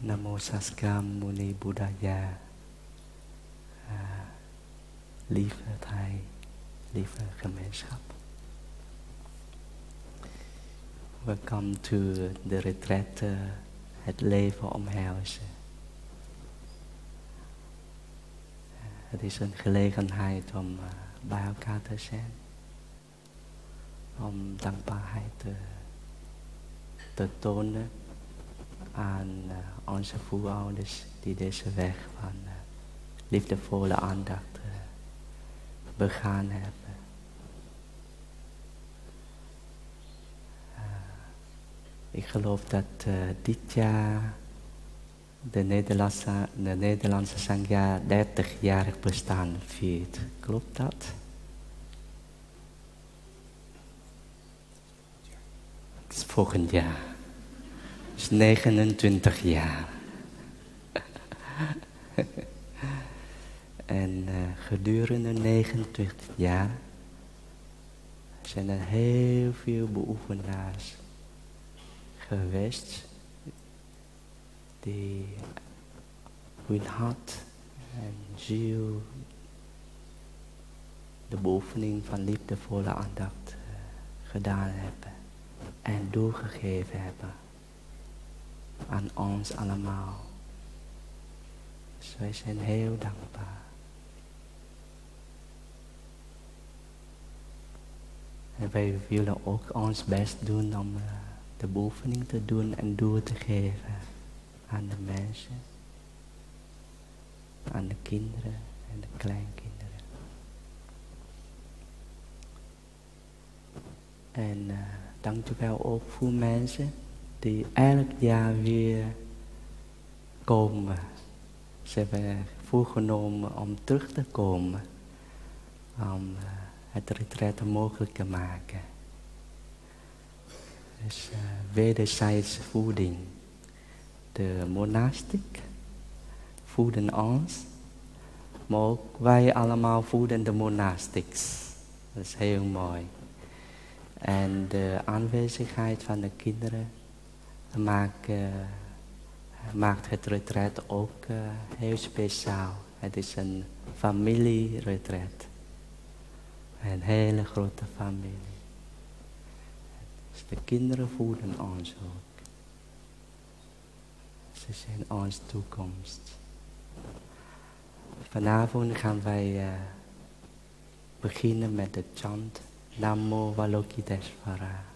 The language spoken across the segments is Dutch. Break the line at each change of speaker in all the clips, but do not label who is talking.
Namo Saskam Muni Buddhaya. Lieve Thai, lieve gemeenschap. Welcome to the retraite, het leven omhelzen. Het is een gelegenheid om bij elkaar te zijn. Om dankbaarheid te tonen aan onze voorouders die deze weg van liefdevolle aandacht begaan hebben. Ik geloof dat dit jaar de Nederlandse Sangha 30-jarig bestaan viert. Klopt dat? Het is volgend jaar. Het is 29 jaar. En gedurende 29 jaar zijn er heel veel beoefenaars geweest die hun hart en ziel de beoefening van liefdevolle aandacht gedaan hebben en doorgegeven hebben aan ons allemaal. Dus wij zijn heel dankbaar. En wij willen ook ons best doen om de beoefening te doen en door te geven aan de mensen, aan de kinderen en de kleinkinderen. En dank u wel ook voor mensen die elk jaar weer komen. Ze hebben voorgenomen om terug te komen, om het retraite mogelijk te maken. Dus wederzijds voeding. De monastiek voeden ons, maar ook wij allemaal voeden de monastics. Dat is heel mooi. En de aanwezigheid van de kinderen maakt het retreat ook heel speciaal. Het is een familieretreat. Een hele grote familie. Dus de kinderen voeden ons ook. Ze zijn onze toekomst. Vanavond gaan wij beginnen met de chant Namo Avalokiteshvara.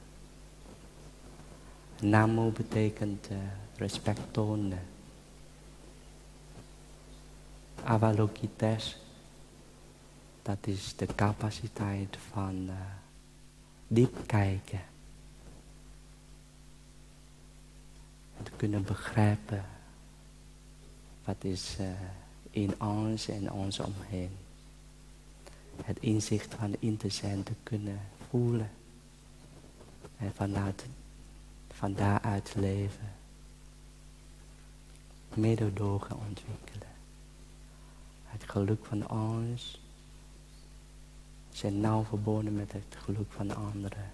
Namo betekent respect tonen. Avalokitesh, dat is de capaciteit van diep kijken. En te kunnen begrijpen wat is in ons en ons omheen. Het inzicht van in te zijn te kunnen voelen. En van daaruit leven. Mededogen ontwikkelen. Het geluk van ons zijn nauw verbonden met het geluk van anderen.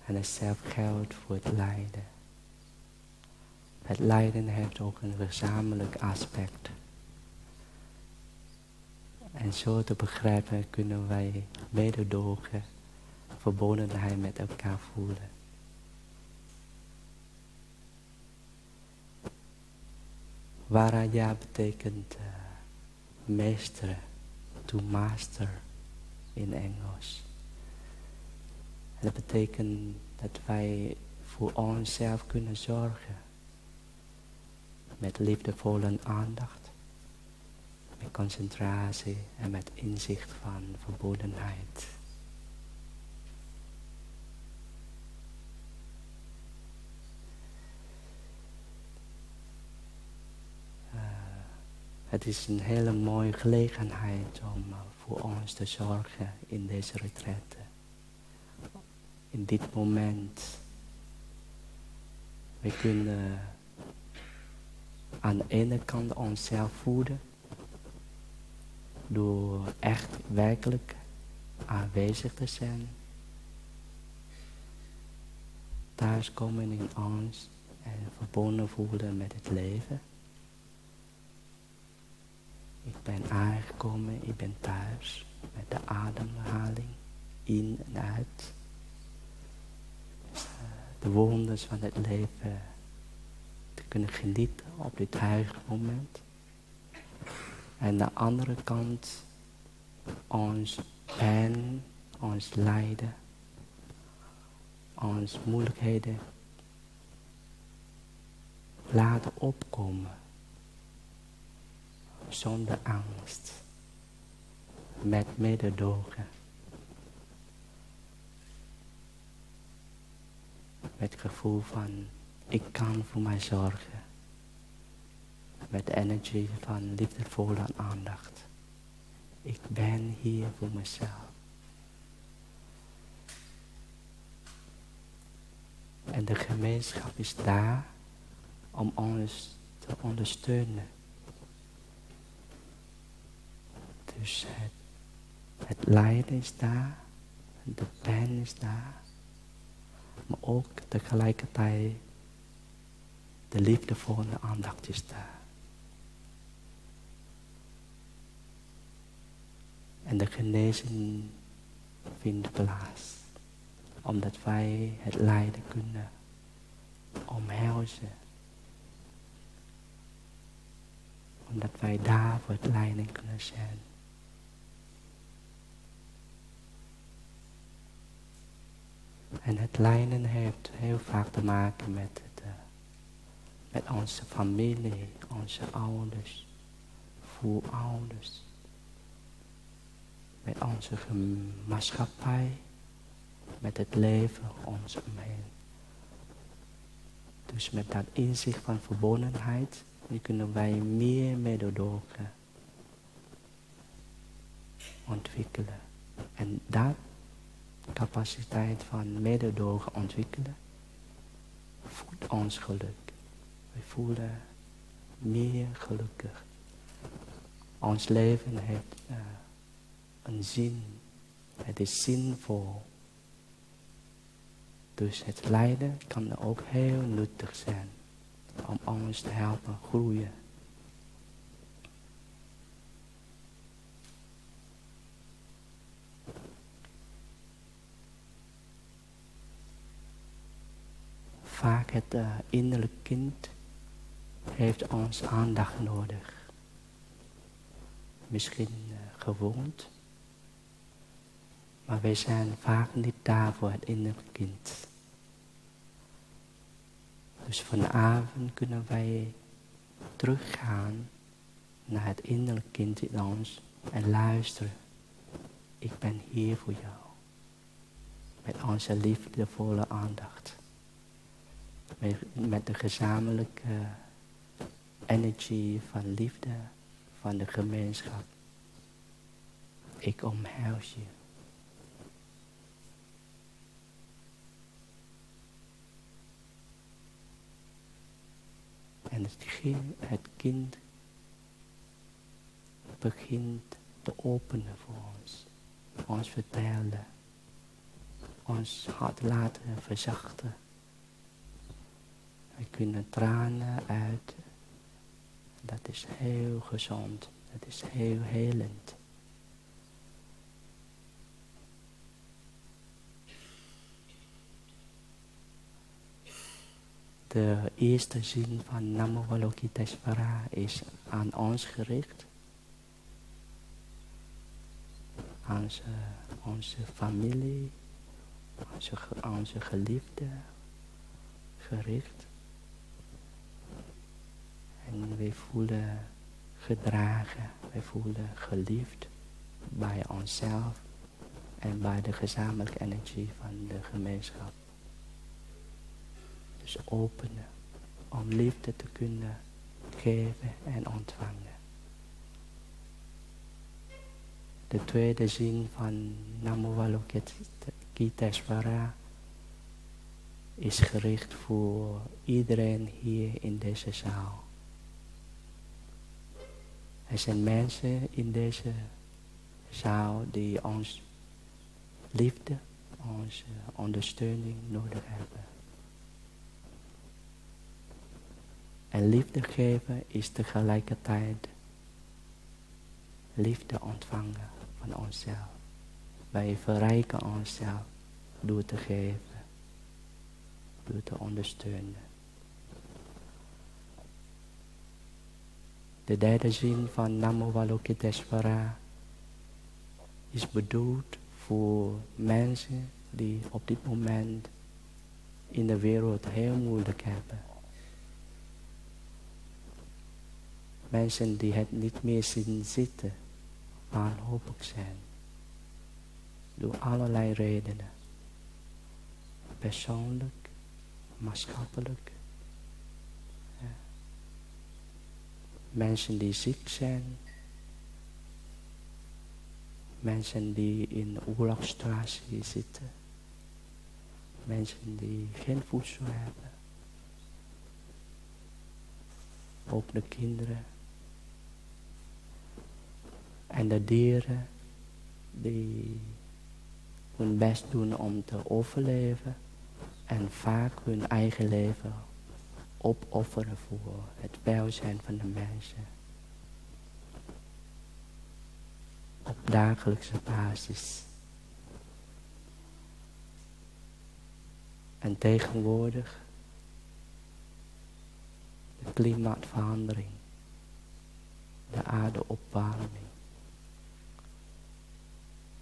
En hetzelfde geldt voor het lijden. Het lijden heeft ook een gezamenlijk aspect. En zo te begrijpen kunnen wij mededogen, verbondenheid met elkaar voelen. Varaja betekent meester, to master in Engels. En dat betekent dat wij voor onszelf kunnen zorgen. Met liefdevolle aandacht, met concentratie en met inzicht van verbondenheid. Het is een hele mooie gelegenheid om voor ons te zorgen in deze retraite. In dit moment. We kunnen aan de ene kant onszelf voeden. Door echt werkelijk aanwezig te zijn. Thuiskomen in ons En verbonden voelen met het leven. Ik ben aangekomen, ik ben thuis met de ademhaling, in en uit. De wonders van het leven te kunnen genieten op dit huidige moment. En aan de andere kant ons pijn, ons lijden, ons moeilijkheden laten opkomen. Zonder angst. Met mededogen. Met het gevoel van, ik kan voor mij zorgen. Met de energie van liefdevolle aandacht. Ik ben hier voor mezelf. En de gemeenschap is daar om ons te ondersteunen. Dus het lijden is daar, de pijn is daar, maar ook tegelijkertijd de liefdevolle aandacht is daar. En de genezing vindt plaats, omdat wij het lijden kunnen omhelzen. Omdat wij daar voor het lijden kunnen zijn. En het lijden heeft heel vaak te maken met onze familie, onze ouders, voorouders. Met onze maatschappij, met het leven ons omheen. Dus met dat inzicht van verbondenheid, kunnen wij meer mededogen ontwikkelen. En dat capaciteit van mededogen ontwikkelen, voedt ons geluk. We voelen meer gelukkig. Ons leven heeft een zin. Het is zinvol. Dus het lijden kan ook heel nuttig zijn. Om ons te helpen groeien. Vaak het innerlijk kind heeft ons aandacht nodig. Misschien gewoond. Maar wij zijn vaak niet daar voor het innerlijk kind. Dus vanavond kunnen wij teruggaan naar het innerlijk kind in ons en luisteren. Ik ben hier voor jou. Met onze liefdevolle aandacht. Met de gezamenlijke energie van liefde van de gemeenschap. Ik omhels je. En het kind begint te openen voor ons. Ons vertellen. Ons hart laten verzachten. We kunnen tranen uit. Dat is heel gezond. Dat is heel helend. De eerste zin van Namo Avalokiteshvara is aan ons gericht. Aan onze familie, onze geliefde gericht. En we voelen gedragen, we voelen geliefd bij onszelf en bij de gezamenlijke energie van de gemeenschap. Dus openen om liefde te kunnen geven en ontvangen. De tweede zin van Namo Avalokiteshvara is gericht voor iedereen hier in deze zaal. Er zijn mensen in deze zaal die ons liefde, onze ondersteuning nodig hebben. En liefde geven is tegelijkertijd liefde ontvangen van onszelf. Wij verrijken onszelf door te geven, door te ondersteunen. De derde zin van Namo Avalokiteshvara is bedoeld voor mensen die op dit moment in de wereld heel moeilijk hebben. Mensen die het niet meer zien zitten, wanhopig zijn. Door allerlei redenen. Persoonlijk, maatschappelijk. Ja. Mensen die ziek zijn. Mensen die in een oorlogssituatie zitten. Mensen die geen voedsel hebben. Ook de kinderen. En de dieren die hun best doen om te overleven. En vaak hun eigen leven opofferen voor het welzijn van de mensen. Op dagelijkse basis. En tegenwoordig de klimaatverandering, de aardeopwarming.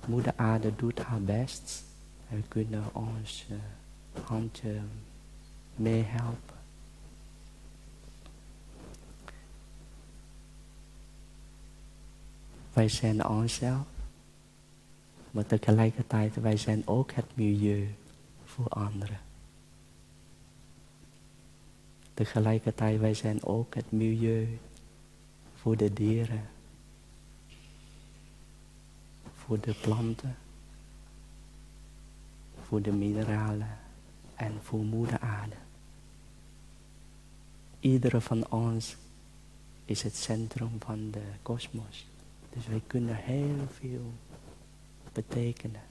Moeder aarde doet haar best en we kunnen ons handje meehelpen. Wij zijn onszelf, maar tegelijkertijd wij zijn ook het milieu voor anderen. Tegelijkertijd wij zijn ook het milieu voor de dieren, voor de planten, voor de mineralen en voor moeder aarde. Iedere van ons is het centrum van de kosmos. Dus wij kunnen heel veel betekenen.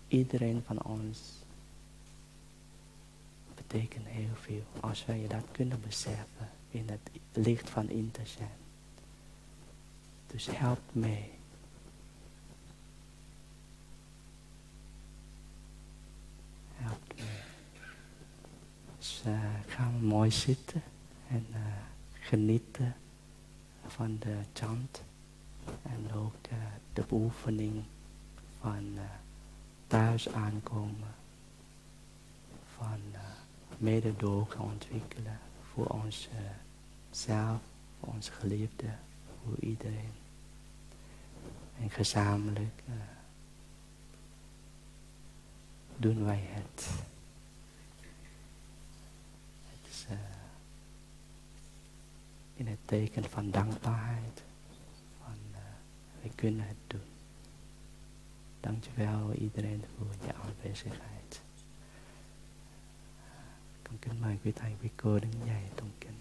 Iedereen van ons betekent heel veel. Als wij dat kunnen beseffen in het licht van in te zijn. Dus help mee. Help mee. Dus gaan we mooi zitten en genieten van de chant. En ook de beoefening van thuis aankomen. Van mededogen ontwikkelen voor onszelf, voor onze geliefde, voor iedereen. En gezamenlijk doen wij het. Het is in het teken van dankbaarheid. Wij kunnen het doen. Dankjewel iedereen voor je aanwezigheid. Con kính mời quý thầy quý cô đứng dậy tụng kinh.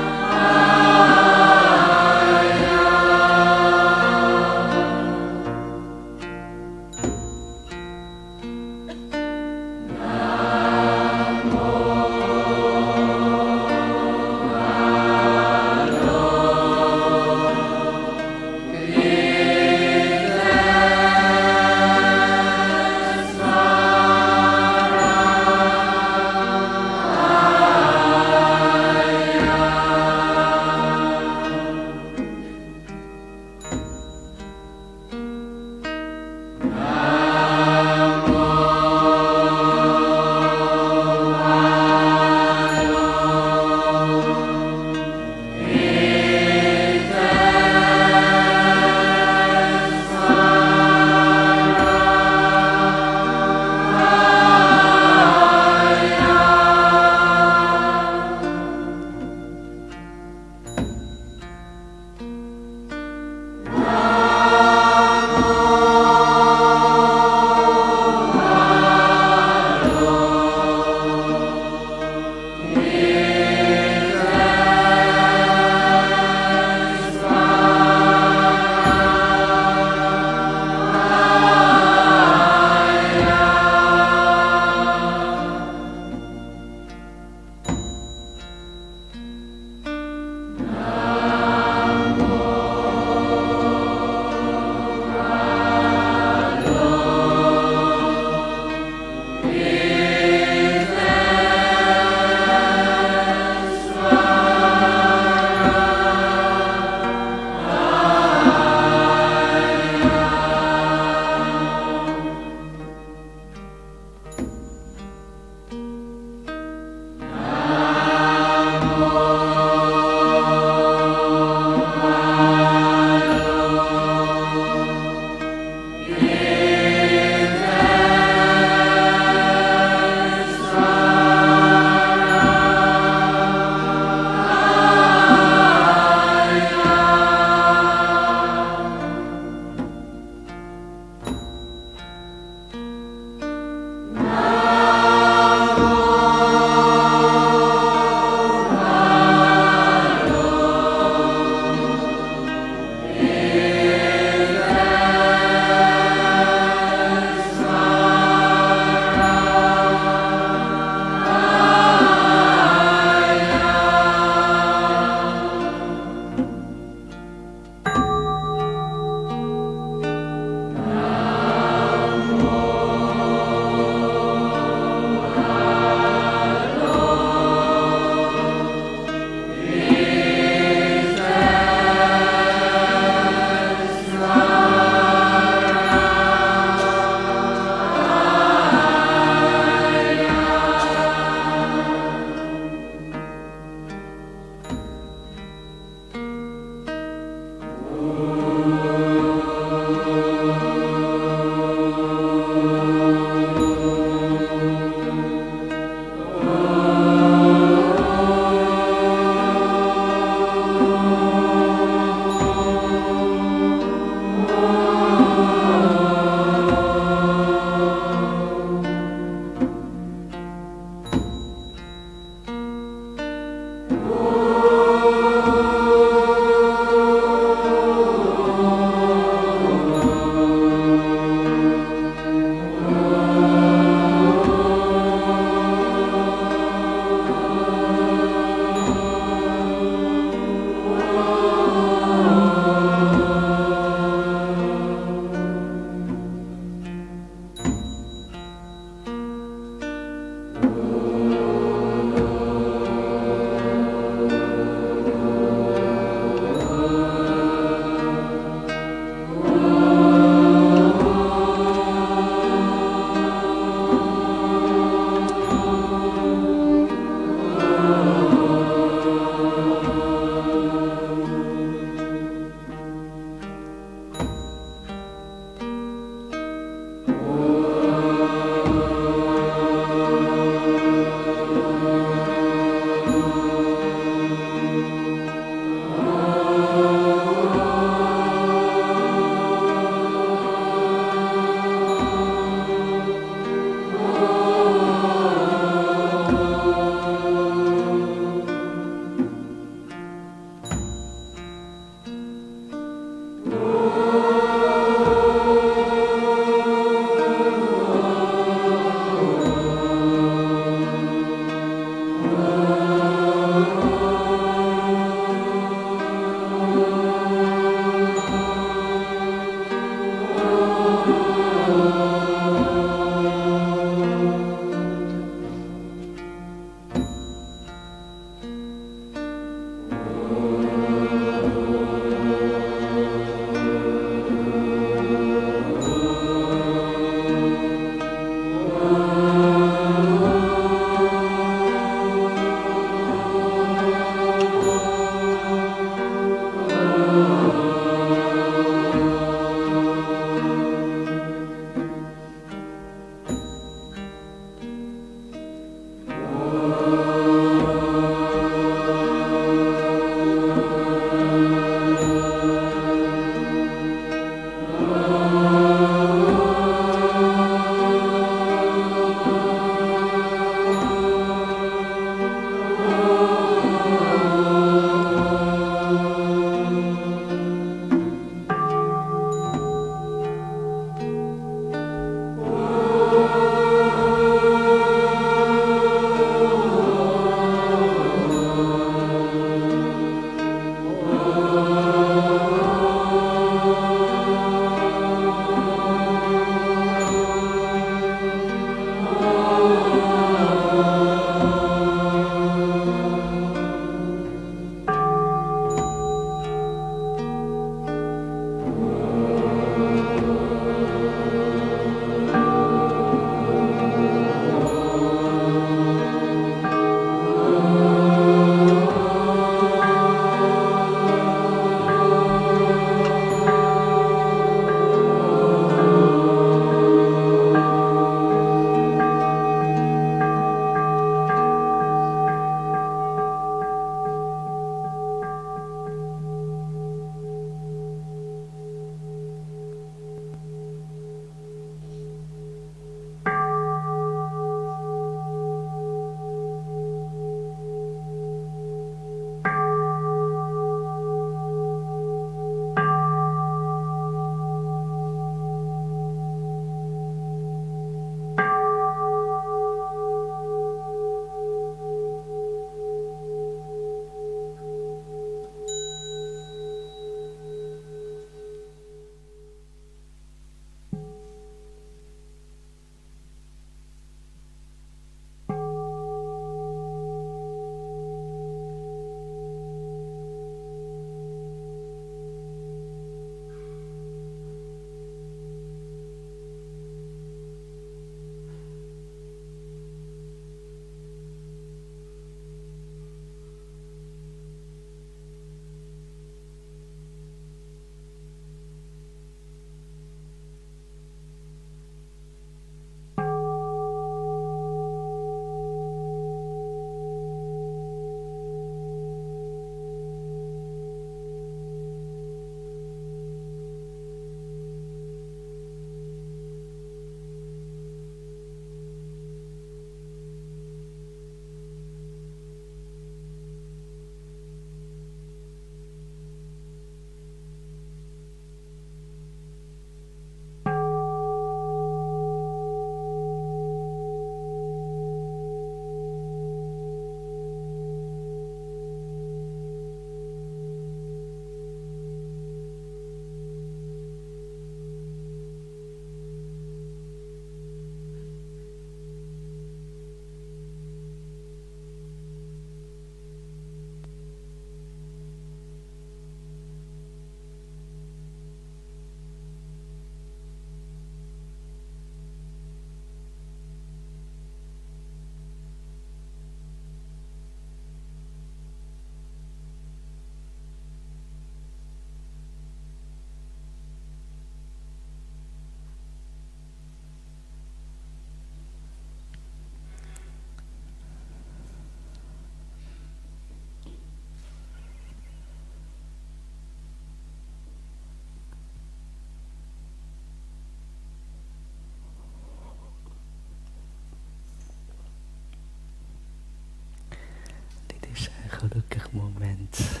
gelukkig moment.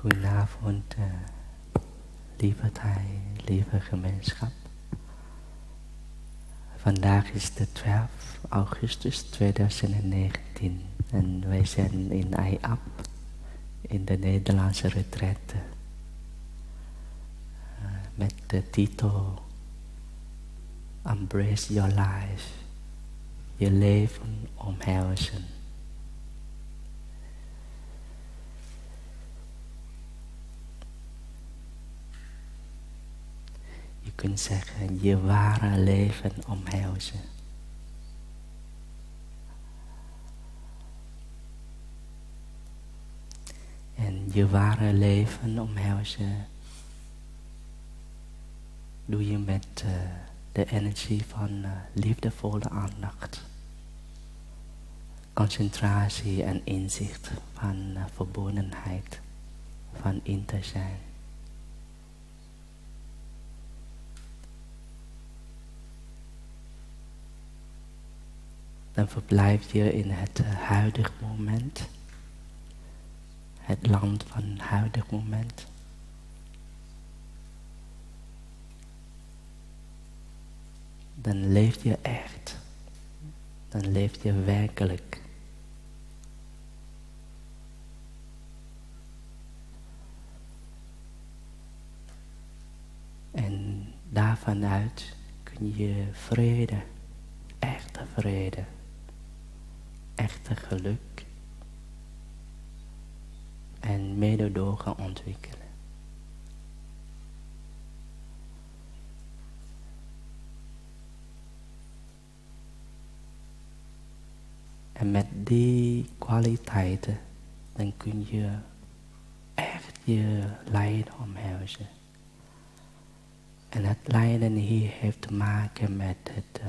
Goedenavond, lieve Thai, lieve gemeenschap. Vandaag is de 12 augustus 2019 en wij zijn in EIAB, in de Nederlandse retraite, met de titel Embrace Your Life, je leven omhelzen. Je kunt zeggen, je ware leven omhelzen. En je ware leven omhelzen doe je met de energie van liefdevolle aandacht, concentratie en inzicht van verbondenheid, van in te zijn. Dan verblijf je in het huidig moment, het land van het huidig moment. Dan leef je echt, dan leef je werkelijk. En daarvanuit kun je vrede, echte vrede, echte geluk en mededogen ontwikkelen. En met die kwaliteiten, dan kun je echt je lijden omhelzen. En het lijden hier heeft te maken met het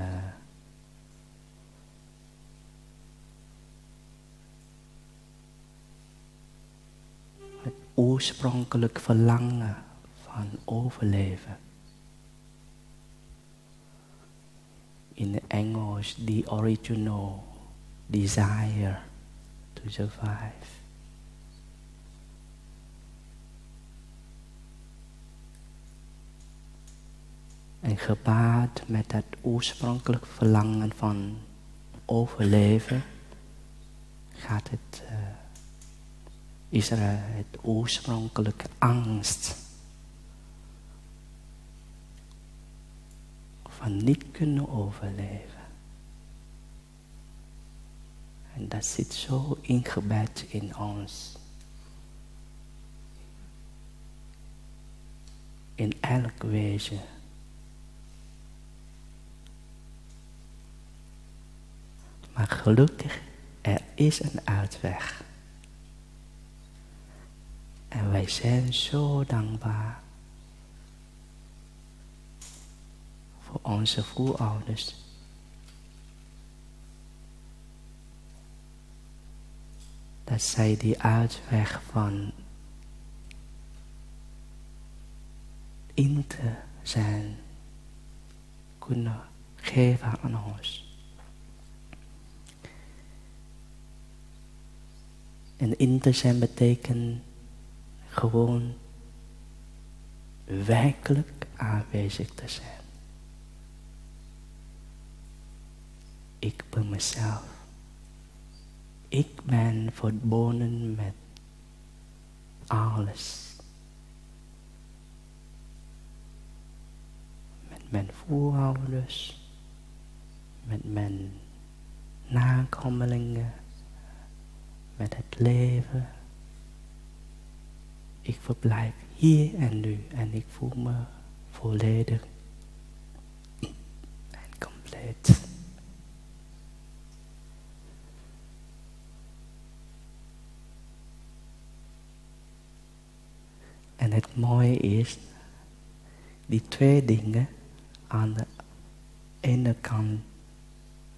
oorspronkelijk verlangen van overleven. In het Engels, the original desire to survive. En gepaard met het oorspronkelijk verlangen van overleven is er het oorspronkelijke angst van niet kunnen overleven. En dat zit zo ingebed in ons. In elk wezen. Maar gelukkig, er is een uitweg. En wij zijn zo dankbaar voor onze voorouders. Dat zij die uitweg van in te zijn kunnen geven aan ons. En in te zijn betekent gewoon werkelijk aanwezig te zijn. Ik ben mezelf. Ik ben verbonden met alles. Met mijn voorouders, met mijn nakomelingen, met het leven. Ik verblijf hier en nu en ik voel me volledig en compleet. En het mooie is, die twee dingen, aan de ene kant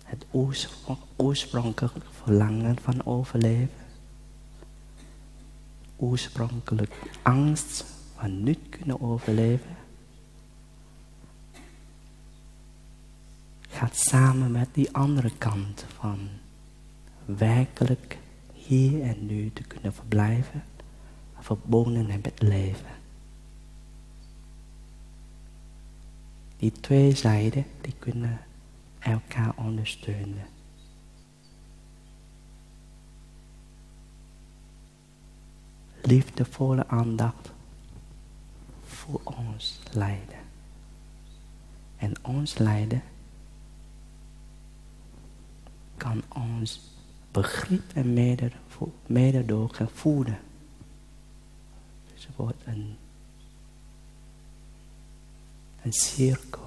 het oorspronkelijk verlangen van overleven, oorspronkelijk angst van niet kunnen overleven, gaat samen met die andere kant van werkelijk hier en nu te kunnen verblijven, verbonden met het leven. Die twee zijden, die kunnen elkaar ondersteunen. Liefdevolle aandacht voor ons lijden. En ons lijden kan ons begrip en mededogen voeden. Dus het wordt een cirkel.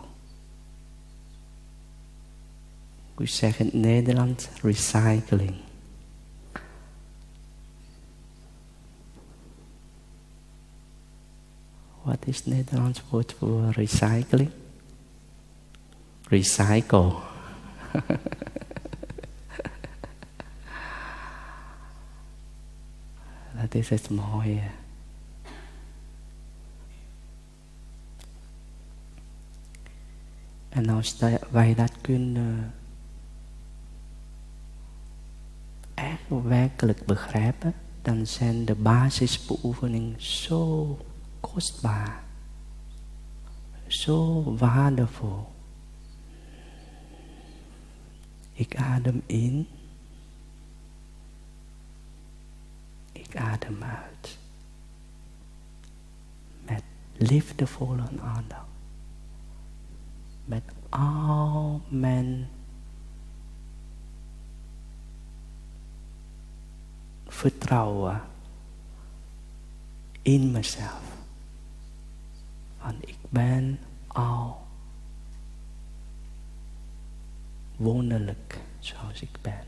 We zeggen in het Nederlands recycling. Wat is het Nederlands woord voor recycling? Recycle. Dat is het mooie. En als wij dat kunnen echt werkelijk begrijpen, dan zijn de basisbeoefeningen zo kostbaar, zo waardevol. Ik adem in, ik adem uit. Met liefdevolle aandacht. Met al mijn vertrouwen in mezelf. Want ik ben al wonderlijk zoals ik ben.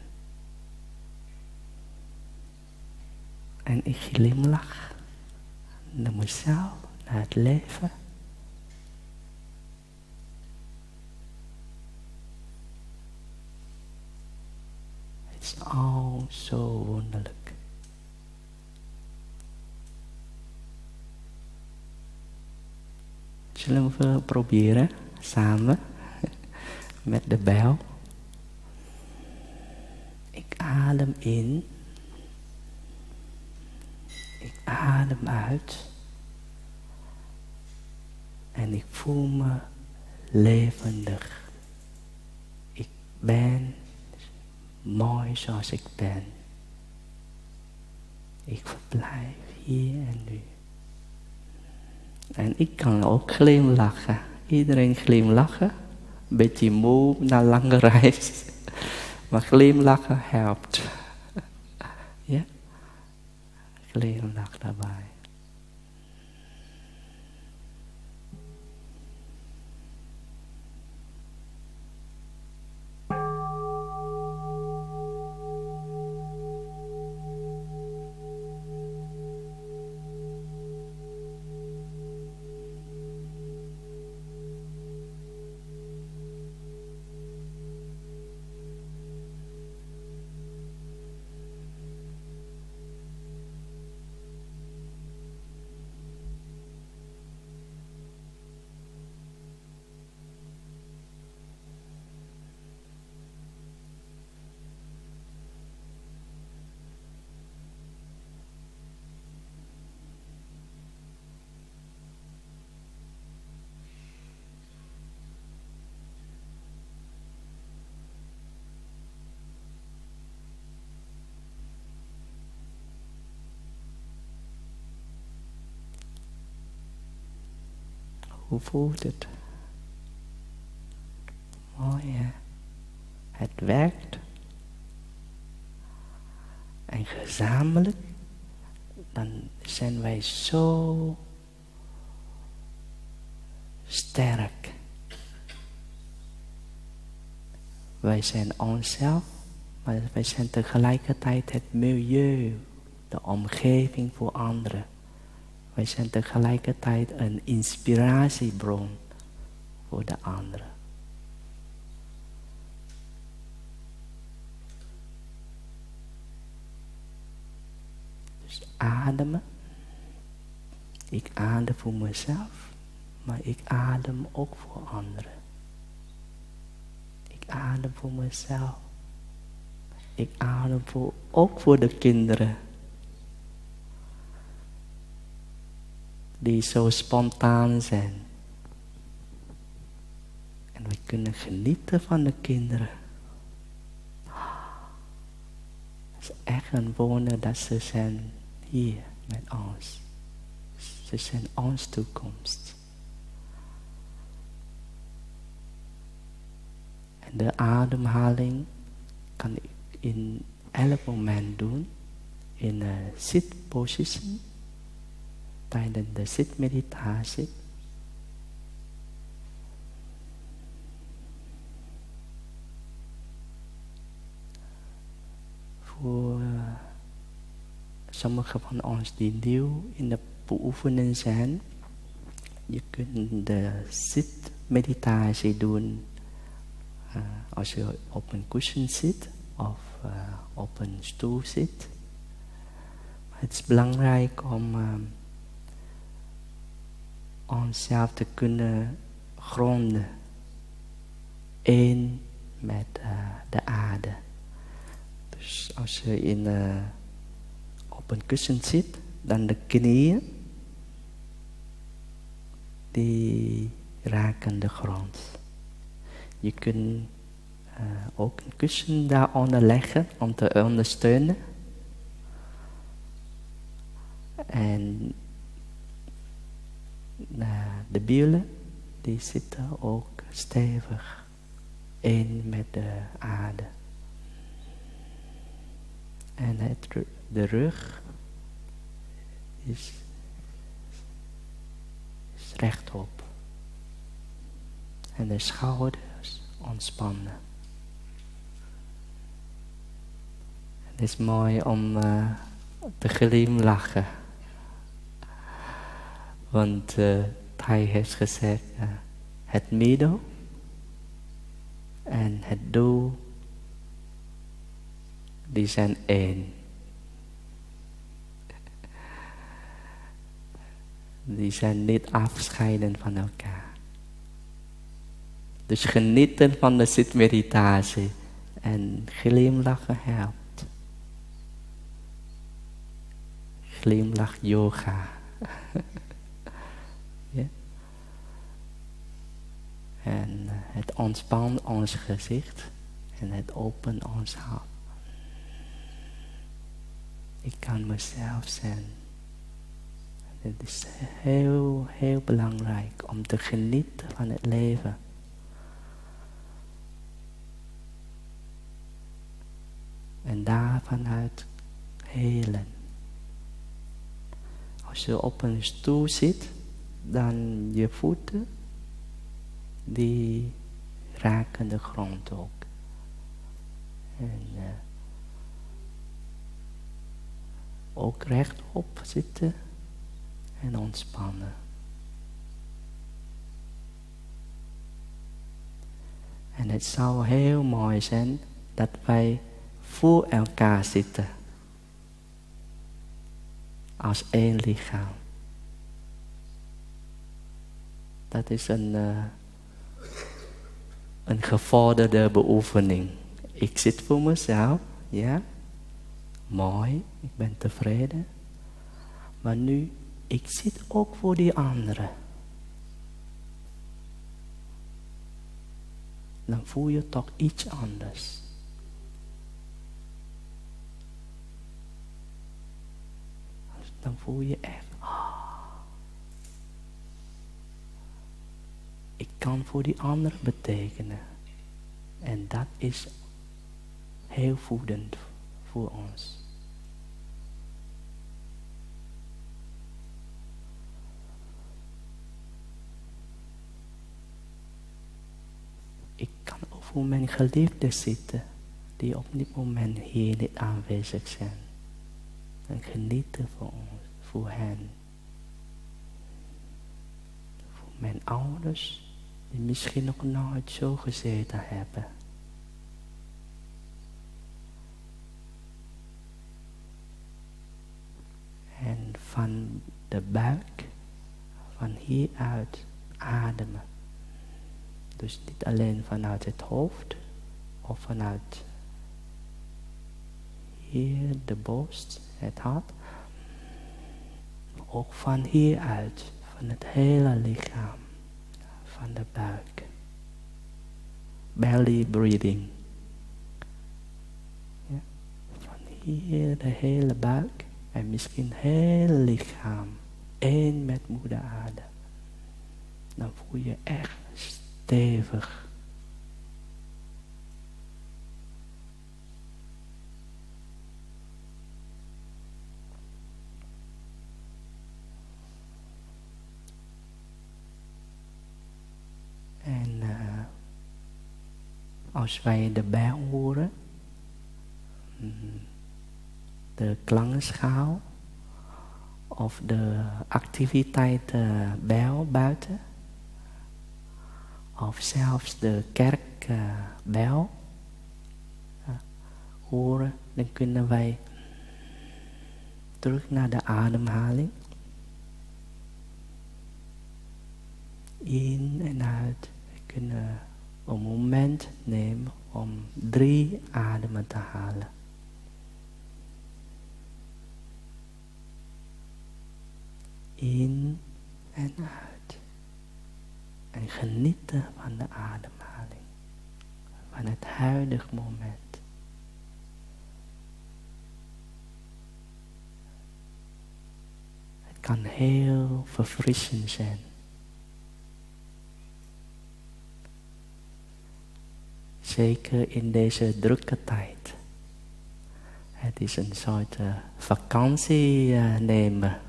En ik glimlach naar mezelf, naar het leven. Het is al zo wonderlijk. Zullen we proberen samen met de bel. Ik adem in. Ik adem uit. En ik voel me levendig. Ik ben mooi zoals ik ben. Ik verblijf hier en nu. En ik kan ook glimlachen. Iedereen glimlachen. Een beetje moe na lange reis. Maar glimlachen helpt. Ja? Glimlach daarbij. Hoe voelt het? Mooi hè? Het werkt. En gezamenlijk, dan zijn wij zo sterk. Wij zijn onszelf, maar wij zijn tegelijkertijd het milieu, de omgeving voor anderen. Wij zijn tegelijkertijd een inspiratiebron voor de anderen. Dus ademen. Ik adem voor mezelf, maar ik adem ook voor anderen. Ik adem voor mezelf. Ik adem ook voor de kinderen. Die zo spontaan zijn. En we kunnen genieten van de kinderen. Het is echt een wonder dat ze zijn hier met ons. Ze zijn ons toekomst. En de ademhaling kan ik in elk moment doen. In een zitpositie. Tijdens de zitmeditatie. Voor sommigen van ons die nieuw in de beoefening zijn. Je kunt de zitmeditatie doen als je op een kussen zit of op een stoel zit. Maar het is belangrijk om onszelf te kunnen gronden. Eén met de aarde. Dus als je op een kussen zit, dan de knieën, die raken de grond. Je kunt ook een kussen daaronder leggen om te ondersteunen. En de billen, die zitten ook stevig één met de aarde. En de rug is rechtop. En de schouders ontspannen. Het is mooi om te glimlachen. Want hij heeft gezegd, het middel en het doel, die zijn één. Die zijn niet afscheiden van elkaar. Dus genieten van de zitmeditatie en glimlachen helpt. Glimlach yoga. Ja? En het ontspant ons gezicht en het opent ons hart. Ik kan mezelf zijn. Het is heel, heel belangrijk om te genieten van het leven. En daarvanuit helen. Als je op een stoel zit, dan je voeten, die raken de grond ook. En ook rechtop zitten en ontspannen. En het zou heel mooi zijn dat wij voor elkaar zitten. Als één lichaam. Dat is een gevorderde beoefening. Ik zit voor mezelf, ja. Mooi, ik ben tevreden. Maar nu, ik zit ook voor die anderen. Dan voel je toch iets anders. Dan voel je echt, Ik kan voor die ander betekenen. En dat is heel voedend voor ons. Ik kan ook voor mijn geliefden zitten, die op dit moment hier niet aanwezig zijn. En genieten voor ons, voor hen. Voor mijn ouders, die misschien nog nooit zo gezeten hebben. En van de buik, van hieruit ademen. Dus niet alleen vanuit het hoofd, of vanuit hier de borst, het hart. Maar ook van hieruit, van het hele lichaam, van de buik. Belly breathing. Ja. Van hier de hele buik en misschien het hele lichaam. Één met moeder aarde. Dan voel je echt stevig. En als wij de bijl horen, de klankenschaal of de activiteit bijl buiten, of zelfs de kerkbijl horen, dan kunnen wij terug naar de ademhaling. In en uit. We kunnen een moment nemen om 3 ademen te halen. In en uit. En genieten van de ademhaling. Van het huidige moment. Het kan heel verfrissend zijn. Zeker in deze drukke tijd. Het is een soort vakantie nemen.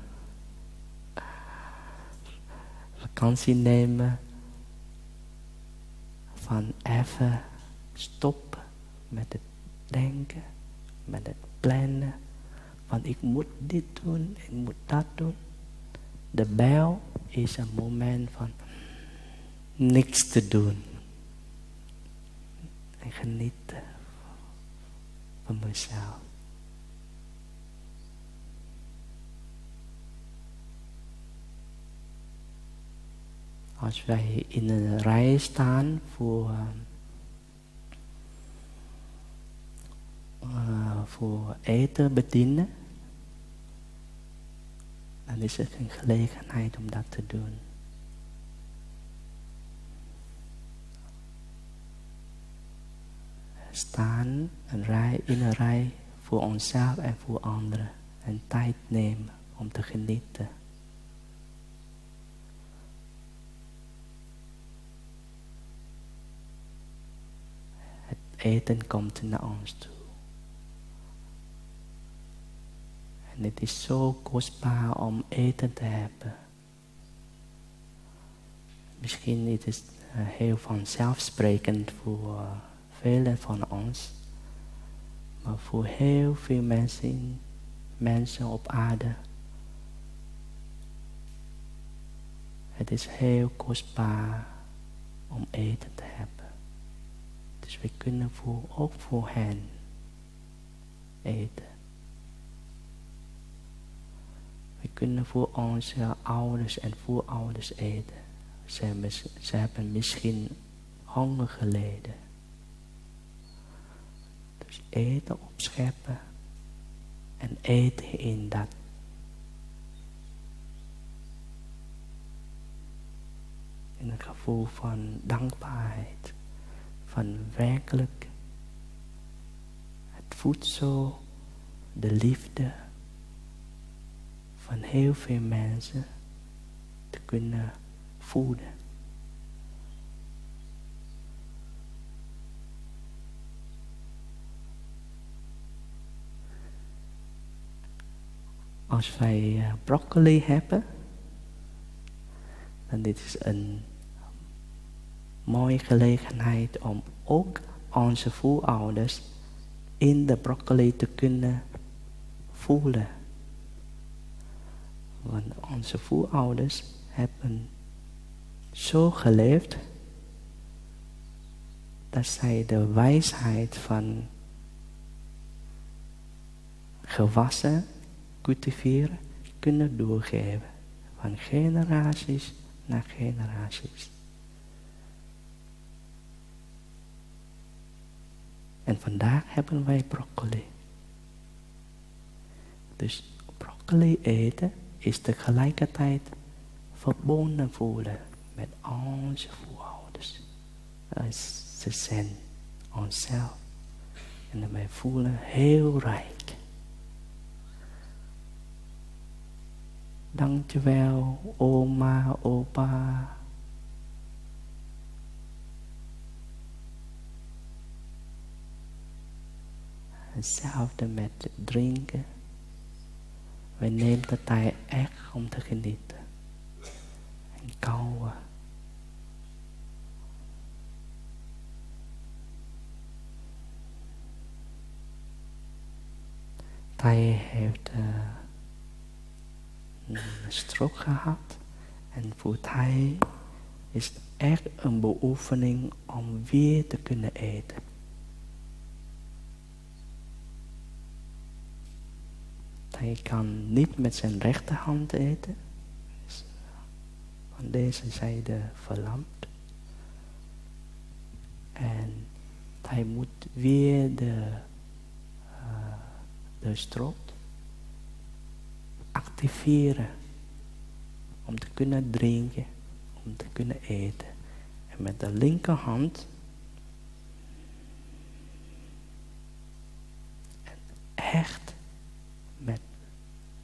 Vakantie nemen van even stoppen met het denken, met het plannen. Van ik moet dit doen, ik moet dat doen. De bijl is een moment van niks te doen. En genieten van mezelf. Als wij in een rij staan voor eten bedienen, dan is er geen gelegenheid om dat te doen. Staan in een rij voor onszelf en voor anderen. En tijd nemen om te genieten. Het eten komt naar ons toe. En het is zo kostbaar om eten te hebben. Misschien is het heel vanzelfsprekend voor velen van ons, maar voor heel veel mensen op aarde, het is heel kostbaar om eten te hebben. Dus we kunnen ook voor hen eten. We kunnen voor onze ouders en voorouders eten. Ze hebben misschien honger geleden. Dus eten opscheppen en eten in dat. In een gevoel van dankbaarheid. Van werkelijk het voedsel, de liefde van heel veel mensen te kunnen voeden. als wij broccoli hebben, dan dit is een mooie gelegenheid om ook onze voorouders in de broccoli te kunnen voelen. Want onze voorouders hebben zo geleefd dat zij de wijsheid van gewassen cultiveren kunnen doorgeven. Van generaties naar generaties. En vandaag hebben wij broccoli. Dus broccoli eten is tegelijkertijd verbonden voelen met onze voorouders. Ze zijn onszelf. En wij voelen heel rijk. Dankjewel, oma, opa. Hetzelfde met het drinken. Wij nemen de tijd echt om te genieten. En kauwen. Hij heeft een strook gehad. En voor hij is het echt een beoefening om weer te kunnen eten. Hij kan niet met zijn rechterhand eten. Van deze zijde verlamd. En hij moet weer de strot activeren. Om te kunnen drinken. Om te kunnen eten. En met de linkerhand. En echt met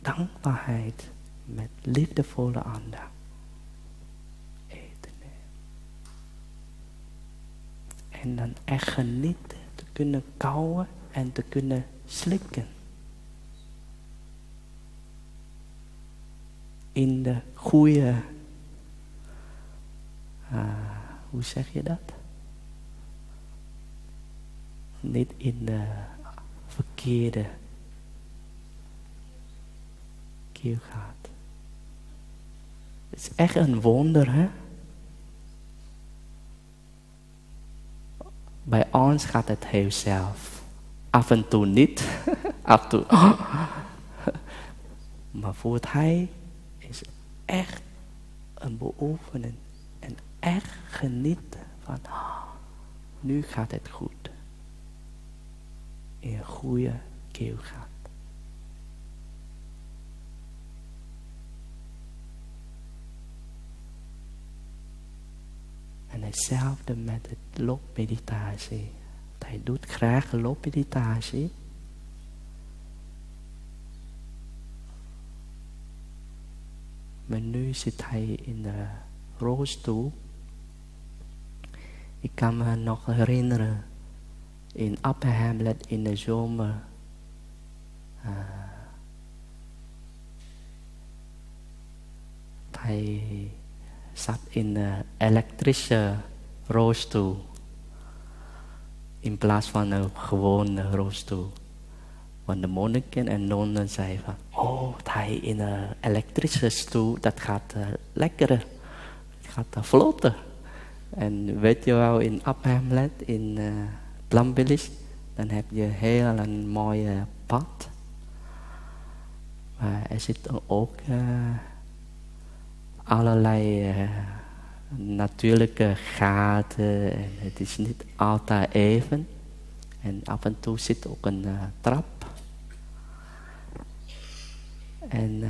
dankbaarheid. Met liefdevolle aandacht. Eten. En dan echt genieten. Te kunnen kauwen en te kunnen slikken. In de goede, hoe zeg je dat? Niet in de verkeerde keelgaat. Het is echt een wonder, hè? Bij ons gaat het heel zelf. Af en toe niet. Af en toe. Maar voor hij is echt een beoefening. En echt genieten van, nu gaat het goed. In een goede keelgat. En hetzelfde met het loopmeditatie. Hij doet graag loopmeditatie. Maar nu zit hij in de rolstoel. Ik kan me nog herinneren. In Upper Hamlet in de zomer. Hij zat in de elektrische rolstoel. In plaats van een gewone rolstoel. Want de monniken en nonnen zeiden van, hij in een elektrische stoel, dat gaat lekkerder. Het gaat vlotter. En weet je wel, in Upper Hamlet, in Plum Village, dan heb je heel een mooie pad. Maar er zitten ook allerlei natuurlijke gaten. En het is niet altijd even. En af en toe zit ook een trap. En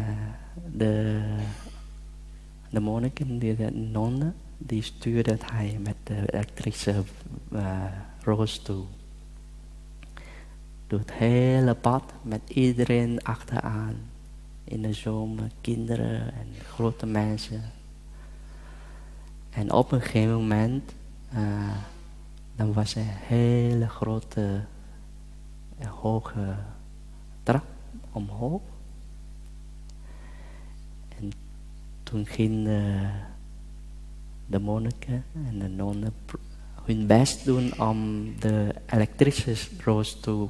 de monniken, de nonnen, die stuurde hij met de elektrische rolstoel. Door het hele pad met iedereen achteraan. In de zomer, kinderen en grote mensen. En op een gegeven moment, dan was er een hele grote, hoge trap omhoog. toen gingen de monniken en de nonnen hun best doen om de elektrische roos toe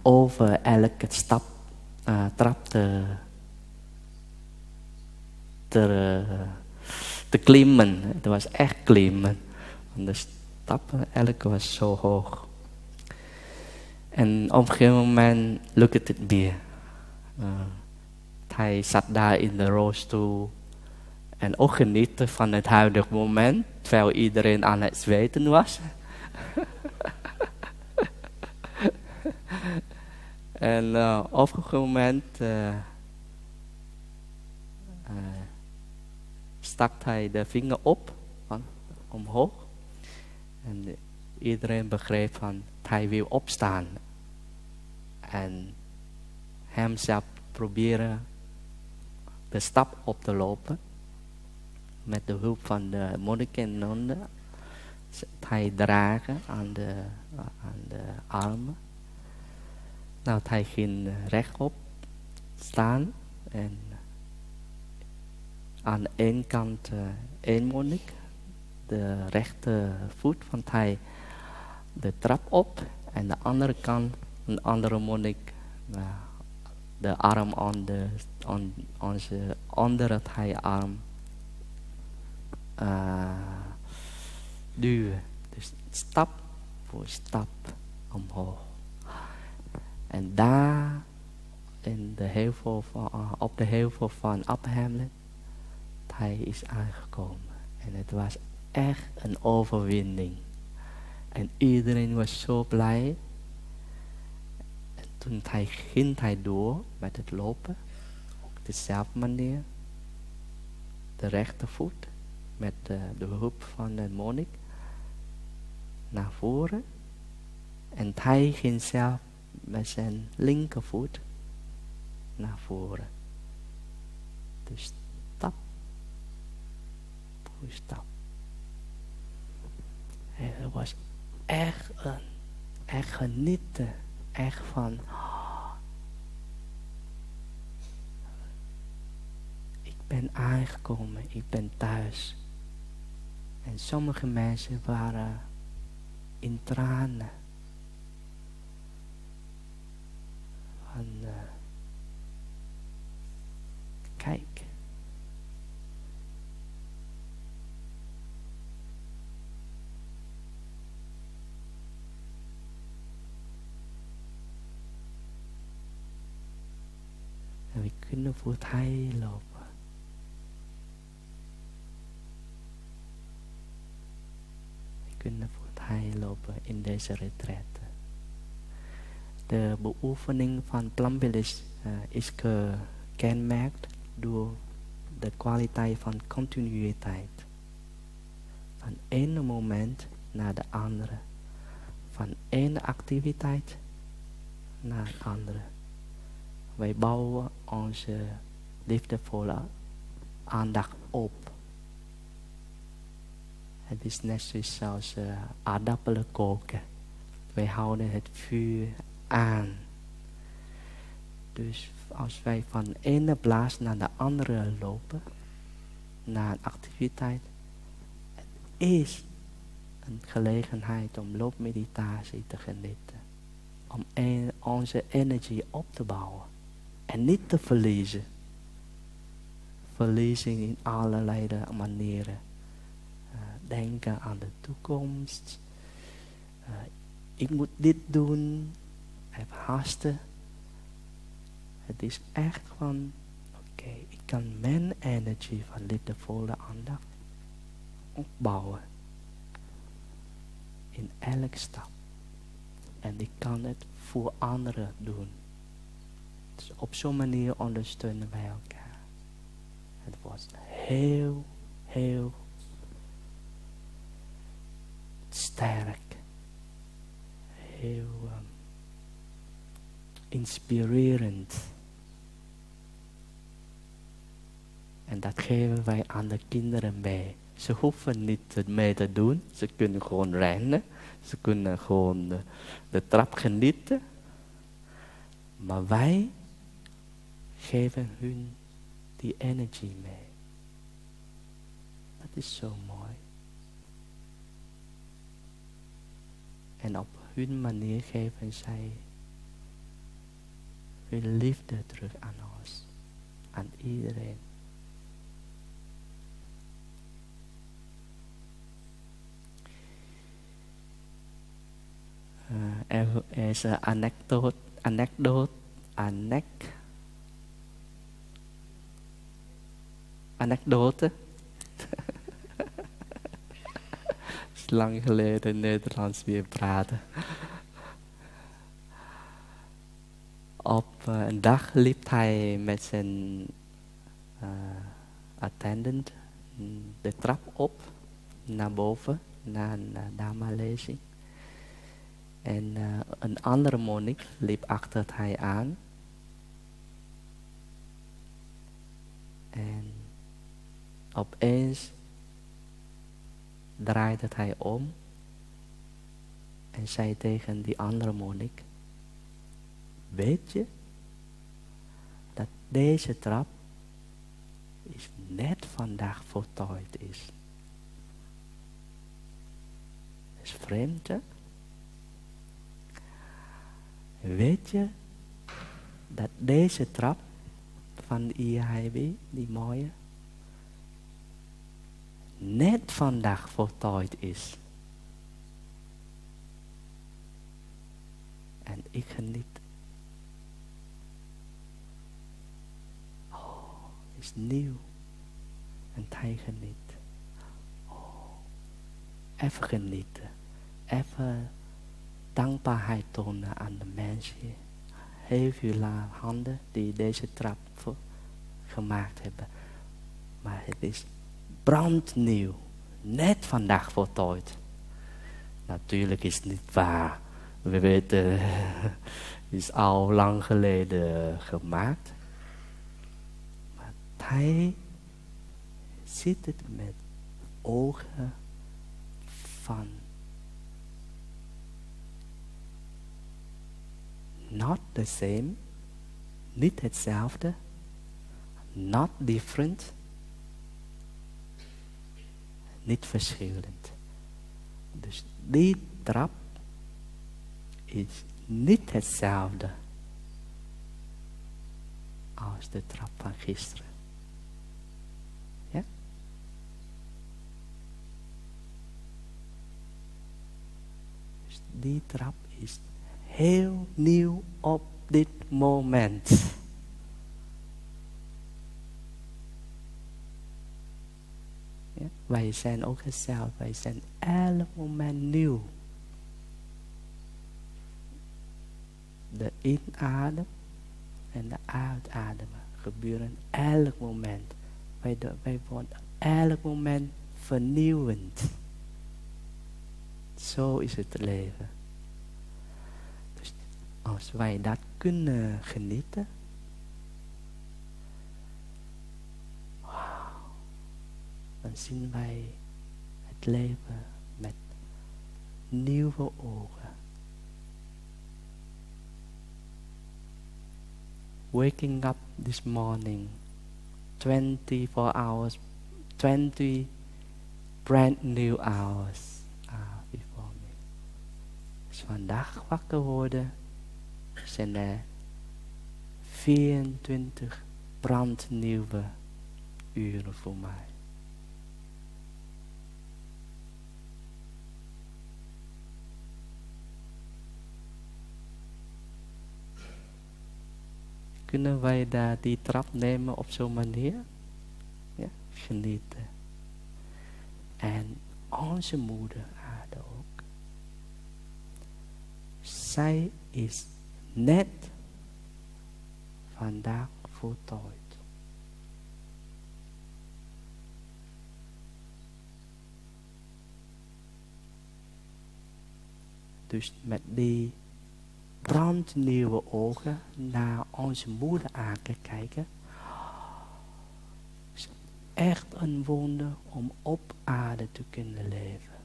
over elke trap te klimmen. Het was echt klimmen. Want de stappen, elke was zo hoog. En op een gegeven moment lukte het weer. Hij zat daar in de rolstoel. En ook genieten van het huidige moment. Terwijl iedereen aan het zweten was. En op een gegeven moment stak hij de vinger op, omhoog. En iedereen begreep van, hij wil opstaan. En hemzelf proberen de stap op te lopen. Met de hulp van de monniken en nonnen. Hij dragen aan de armen. Nou, hij ging rechtop staan. En aan de ene kant één monnik. De rechtervoet van hij de trap op. En de andere kant een andere monnik. De arm onder het hij arm duwen. Dus stap voor stap omhoog. En daar op de heuvel van Upper Hamlet, hij is aangekomen. En het was echt een overwinning. En iedereen was zo blij. En toen ging hij door met het lopen. Op dezelfde manier. De rechtervoet met de hulp van de monnik naar voren. En hij ging zelf met zijn linkervoet naar voren. Dus stap voor stap. En het was echt genieten. Echt van... ik ben aangekomen, ik ben thuis. En sommige mensen waren in tranen. Van, kijk. En we kunnen voor het heil lopen. We kunnen voor het heil lopen in deze retraite. De beoefening van Plambilis is gekenmerkt door de kwaliteit van continuïteit. Van ene moment naar de andere. Van ene activiteit naar de andere. Wij bouwen onze liefdevolle aandacht op. Het is net zoals aardappelen koken. Wij houden het vuur aan. Dus als wij van de ene blaas naar de andere lopen, naar een activiteit, het is een gelegenheid om loopmeditatie te genieten. Om onze energie op te bouwen. En niet te verliezen. Verliezen in allerlei manieren. Denken aan de toekomst. Ik moet dit doen. Heb haasten. Het is echt van, oké, ik kan mijn energie van liefdevolle aandacht opbouwen. In elke stap. En ik kan het voor anderen doen. Dus op zo'n manier ondersteunen wij elkaar. Het was heel sterk. Heel inspirerend. En dat geven wij aan de kinderen mee. Ze hoeven niet mee te doen. Ze kunnen gewoon rennen. Ze kunnen gewoon de trap genieten. Maar wij geven hun die energie mee. Dat is zo mooi. En op hun manier geven zij hun liefde terug aan ons. Aan iedereen. Er is een anekdote. Het is lang geleden Nederlands weer praten. Op een dag liep hij met zijn attendant de trap op, naar boven, naar een dharma-lezing. En een andere monnik liep achter hij aan. En opeens draaide hij om en zei tegen die andere monnik: weet je dat deze trap is net vandaag voltooid is? Dat is vreemd, hè? Weet je dat deze trap van de EIAB, die mooie, net vandaag voltooid is? En ik geniet. Oh, het is nieuw. En hij geniet. Oh, even genieten. Even dankbaarheid tonen aan de mensen. Heel veel handen die deze trap gemaakt hebben. Maar het is brandnieuw. Net vandaag voltooid. Natuurlijk is het niet waar. We weten, het is al lang geleden gemaakt. Maar hij ziet het met ogen van not the same, niet hetzelfde, not different, niet verschillend. Dus die trap is niet hetzelfde als de trap van gisteren. Ja? Dus die trap is heel nieuw op dit moment. Ja? Wij zijn ook hetzelfde. Wij zijn elk moment nieuw. De inadem en de uitademen gebeuren elk moment. Wij worden elk moment vernieuwend. Zo is het leven. Dus als wij dat kunnen genieten, wauw, dan zien wij het leven met nieuwe ogen. Waking up this morning, 24 hours, 20 brand new hours before me. Dus vandaag wakker worden, zijn er 24 brandnieuwe uren voor mij. Kunnen wij die trap nemen op zo'n manier? Ja, genieten. En onze moeder aarde ook. Zij is net vandaag voltooid. Dus met die brandnieuwe ogen naar onze moeder aan kijken. Het is echt een wonder om op aarde te kunnen leven.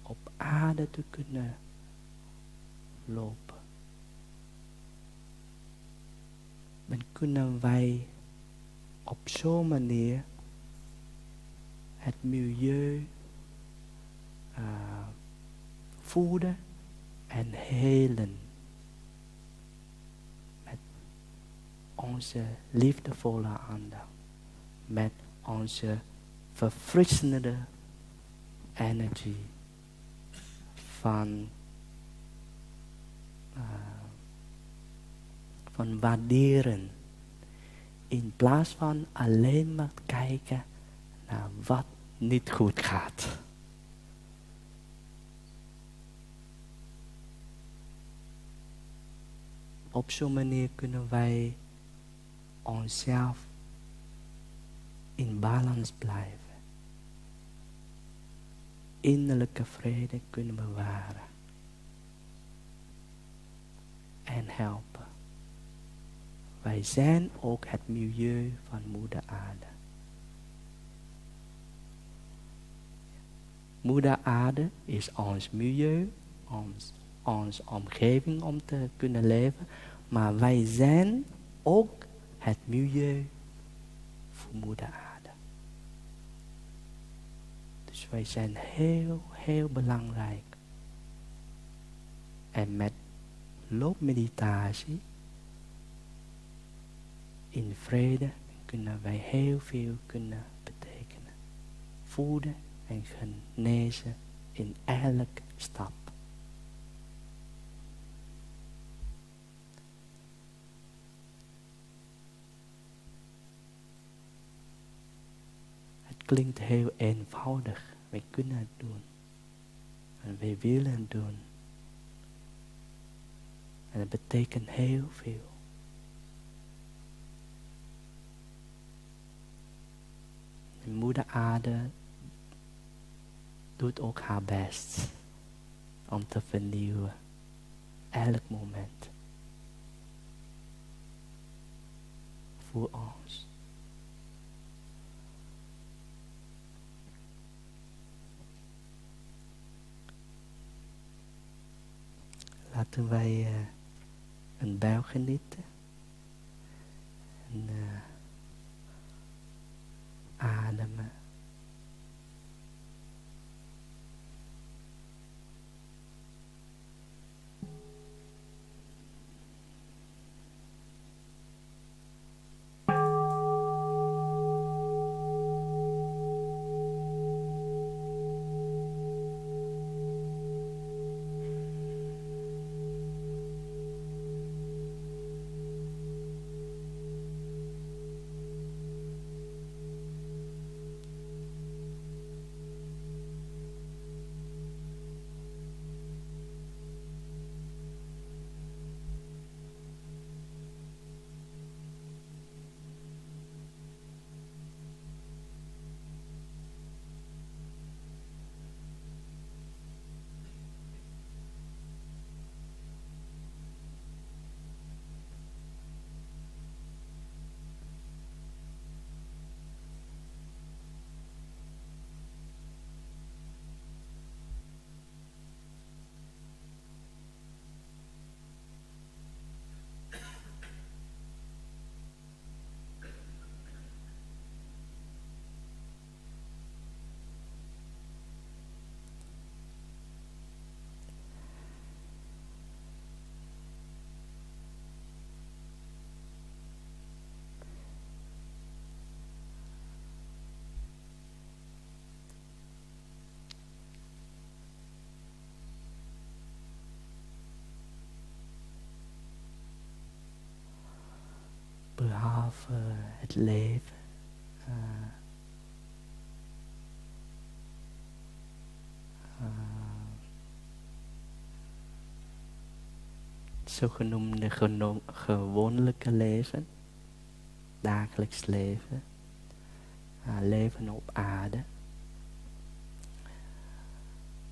Op aarde te kunnen lopen. dan kunnen wij op zo'n manier het milieu voeden en helen. Met onze liefdevolle aandacht. Met onze verfrissende energie van waarderen. In plaats van alleen maar kijken naar wat niet goed gaat. Op zo'n manier kunnen wij onszelf in balans blijven. Innerlijke vrede kunnen bewaren. En helpen. Wij zijn ook het milieu van Moeder Aarde. Moeder Aarde is ons milieu, onze omgeving om te kunnen leven. Maar wij zijn ook het milieu voor Moeder Aarde. Dus wij zijn heel, heel belangrijk. En met loopmeditatie in vrede kunnen wij heel veel kunnen betekenen. Voeden en genezen in elke stap. Het klinkt heel eenvoudig. Wij kunnen het doen. En wij willen het doen. En het betekent heel veel. De Moeder Aarde doet ook haar best om te vernieuwen. Elk moment. Voor ons. Laten wij een buil genieten. En ademen. Behalve het leven. Zogenoemde gewone leven. Dagelijks leven. Leven op aarde.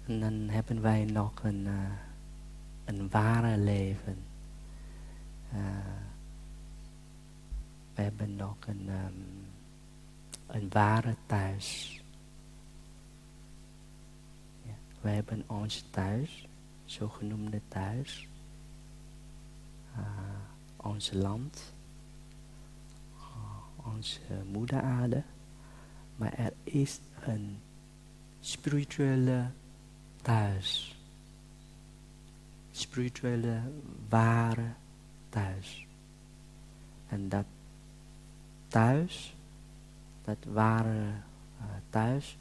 En dan hebben wij nog een ware leven. We hebben nog een ware thuis. Ja, we hebben ons thuis, zogenoemde thuis. Ons land, onze moeder aarde. Maar er is een spirituele thuis. Spirituele ware thuis. En dat thuis, dat ware thuis,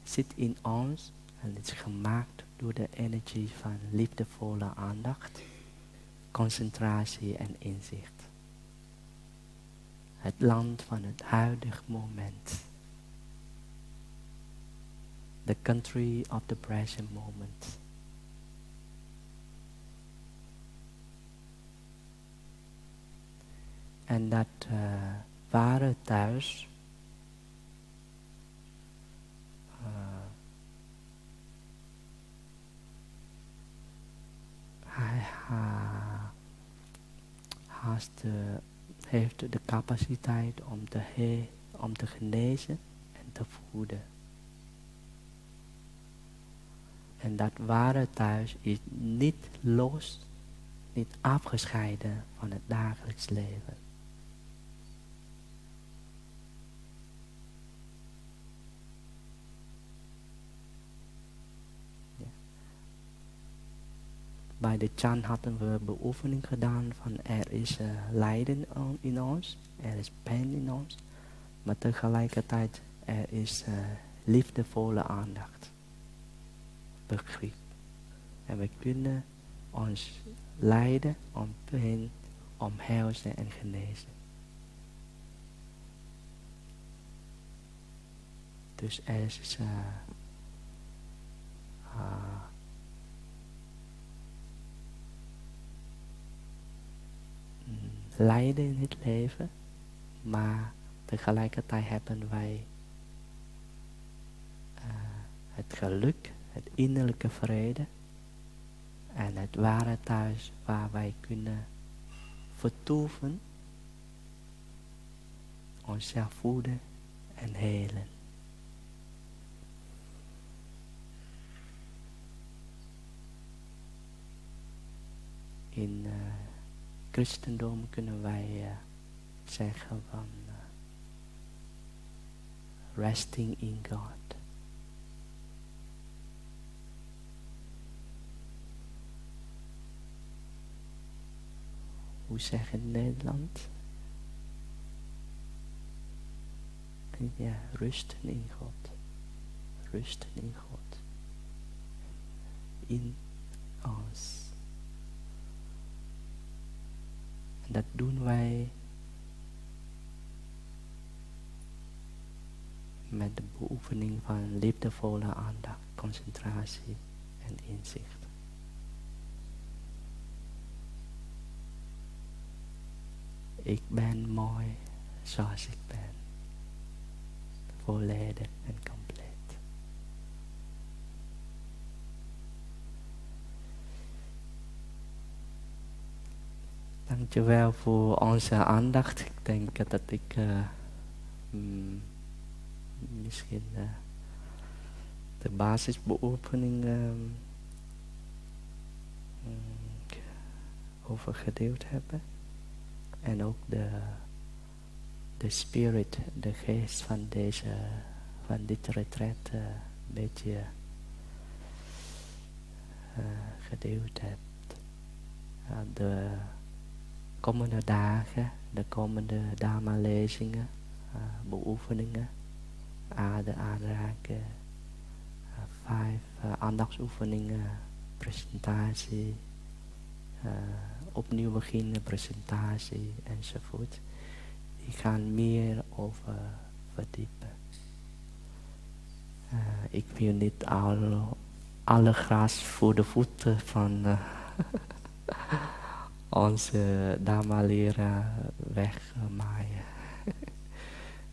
zit in ons en het is gemaakt door de energie van liefdevolle aandacht, concentratie en inzicht. Het land van het huidige moment. The country of the present moment. En dat ware thuis heeft de capaciteit om te genezen en te voeden. En dat ware thuis is niet los, niet afgescheiden van het dagelijks leven. Bij de Chan hadden we beoefening gedaan van er is lijden in ons, er is pijn in ons, maar tegelijkertijd er is liefdevolle aandacht, begrip. En we kunnen ons lijden om pijn, omhelzen en genezen. Dus er is lijden in het leven, maar tegelijkertijd hebben wij het geluk, het innerlijke vrede en het ware thuis waar wij kunnen vertoeven, onszelf voeden en helen. In christendom kunnen wij zeggen van resting in God. Hoe zeg je in Nederland? Ja, rusten in God. Rusten in God. In ons. En dat doen wij met de beoefening van liefdevolle aandacht, concentratie en inzicht. Ik ben mooi zoals ik ben. Volledig en compleet. Dankjewel voor onze aandacht. Ik denk dat ik misschien de basisbeoefening over gedeeld heb. En ook de spirit, de geest van dit retreat een beetje gedeeld heb. De komende dagen, de komende dharma-lezingen, beoefeningen, aarde aanraken, 5 aandachtsoefeningen, presentatie, opnieuw beginnen, presentatie enzovoort. Die gaan meer over verdiepen. Ik wil niet alle gras voor de voeten van onze dharma-leraar wegmaaien.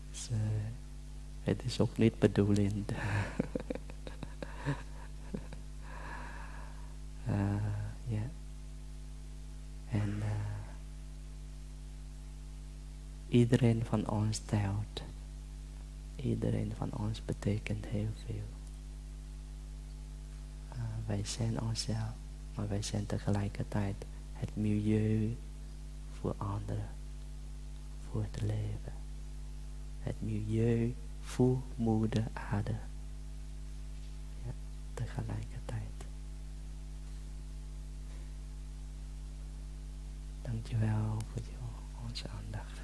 Dus, het is ook niet bedoelend. Ja. En iedereen van ons telt. Iedereen van ons betekent heel veel. Wij zijn onszelf, maar wij zijn tegelijkertijd het milieu voor anderen, voor te leven. Het milieu voel, moeder, aarde. Ja, tegelijkertijd. Dankjewel voor onze aandacht.